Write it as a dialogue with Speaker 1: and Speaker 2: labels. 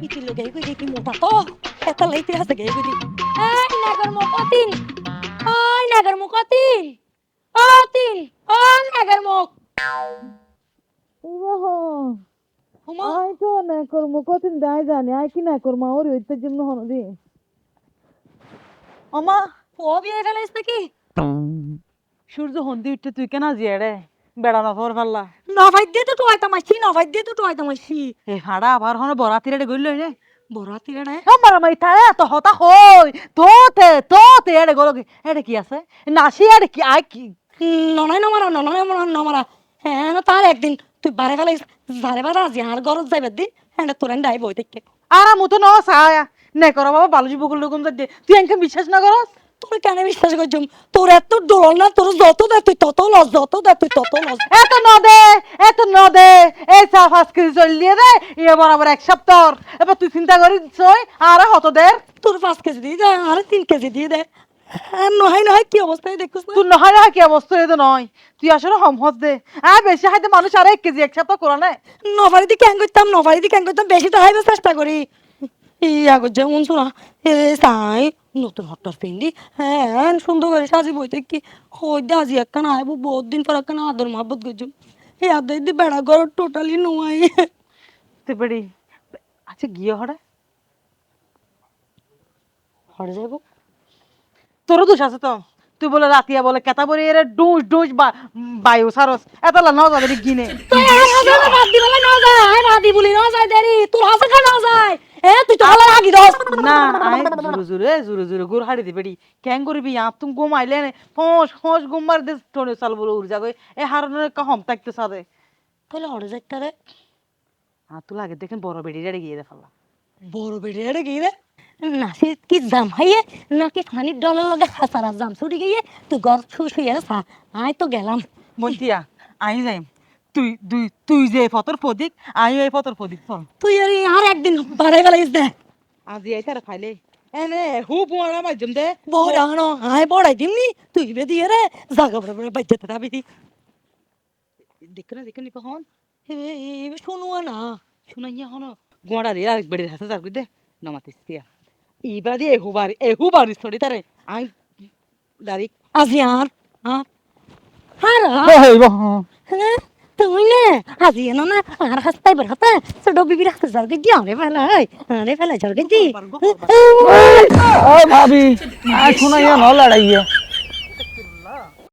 Speaker 1: ইতি লগাই কই দেখি মোটা তো এত লাইতে আছে গাই কই দেখি এই নাগর মুকতিন ওই নাগর মুকতিন অতিন ও নাগর মুক হুমা
Speaker 2: আই তো না করবো কতদিন দায় জানি আই কি না করবো ওর হইতে যেমন হন রে
Speaker 1: আমা ও বিয়ে ফেলাইছ নাকি
Speaker 2: সূর্য হন্দি উঠতে তুই কেন জিয়ে রে বেড়ানো ফর ফাল্লা
Speaker 1: নভাই দিয়ে তো টয়তা মাছি নভাই দিয়ে তো টয়তা মাছি
Speaker 2: এ হাড়া আবার হন বরাতিরে গইল রে
Speaker 1: বরাতি রে
Speaker 2: আমার মাইতা তো হতা হই তোতে এড়ে গলো এড়ে কি আছে নাসি এড়ে কি আই কি
Speaker 1: ননাই নমারা হ্যাঁ না তার একদিন তুই বারে ফেলাইছ বারে বারে আজি আর গরজ যাইবার দিন হ্যাঁ তোর ডাই বই থেকে
Speaker 2: আর মুতো ন সায়া নে করো বাবা বালুজি বকুল লোকম দে তুই এনকে বিশ্বাস না করস
Speaker 1: তোর কেন বিশ্বাস করছুম তোর এত ডোল না তোর যত দে তুই তত লস যত দে তুই তত লস
Speaker 2: এত ন দে এই চা 5 কেজি চলিয়ে দে এ বরাবর এক সপ্তাহ এবার তুই চিন্তা করি ছয় আর হত দে
Speaker 1: তোর 5 কেজি দিয়ে দে আর 3 কেজি দিয়ে দে আর নহয় কি অবস্থায় দেখছিস না
Speaker 2: তুই নহয় না কি অবস্থা এটা নয় তুই আসলে হম হস দে আর বেশি খাইতে মানুষ আর 1 কেজি এক সপ্তাহ করা না
Speaker 1: নবারিতে ক্যাং করতাম বেশি তো হাইবে চেষ্টা করি ইয়া গো যেমন শোনা এ সাই নতুন হটর পিন্ডি হ্যাঁ সুন্দর করে সাজি বইতে কি হই দে আজি একখানা আইব বহুত দিন পর একখানা আদর মহব্বত করছুম এই আদর দি বেড়া ঘর টোটালি নোয়াই
Speaker 2: তুই বেড়ি আচ্ছা গিয়ে হড়ে
Speaker 1: হরে যাব
Speaker 2: তোর দোষ আছে তো তুই বলে রাতিয়া বলে কেতা বলে এর ডুস বায়ু সারস এত লা নাও যাবে গিনে
Speaker 1: তুই আর হাজার বাদ দি বলে না যায় আই বাদি বলি না যায় দেরি তোর হাসা খা না যায় এ তুই তো হলা আগি দস
Speaker 2: না আই জুরে গুর হাড়ি দি বেড়ি কেন করবি আপ তুমি ঘুমাইলে নে ফোঁস ঘুম মার দে টোনে চাল বলে উড় যাবে এ হারনের কম থাকতে সাদে
Speaker 1: তাহলে হরে যাইতা রে
Speaker 2: আর তুই লাগে দেখেন বড় বেড়ি রেড়ে গিয়ে দে ফাল্লা
Speaker 1: বড় বেড়ে রে গিয়ে নাসি কি জাম হাইয়ে নাকি পানির ডলের লগে হাসারা জাম ছুটি গিয়ে তুই ঘর শুয়ে সা আই তো গেলাম
Speaker 2: মন্তিয়া আই যাইম তুই যে ফতর ফদিক আই এই ফতর ফদিক চল
Speaker 1: তুই আর একদিন বাড়াই বেলাইস দে
Speaker 2: আজি আই তার খাইলে এনে হু বুয়ারা মাইজম দে
Speaker 1: বড় আনো আই বড়াই দিমনি তুই বে দিয়ে রে জাগা বড় বড় বাইতে তাবি দি
Speaker 2: দেখনে হন
Speaker 1: এ শুনো না
Speaker 2: শুনাইয়া হন গোড়া রে আর বেড়ে হাসা যার দে নমাতিস তিয়া ইবা দিয়ে এহুবারি ছড়ি তারে আই দাঁড়ি
Speaker 1: আজি আর আর হ্যাঁ তুই না আজি না না আর হাসতাই বড় হাতে ছোট বিবির হাতে যাও গে দিয়া আরে ফেলাই যাও গে দি
Speaker 2: ও ভাবি আই শুনাইয়া ন লড়াইয়া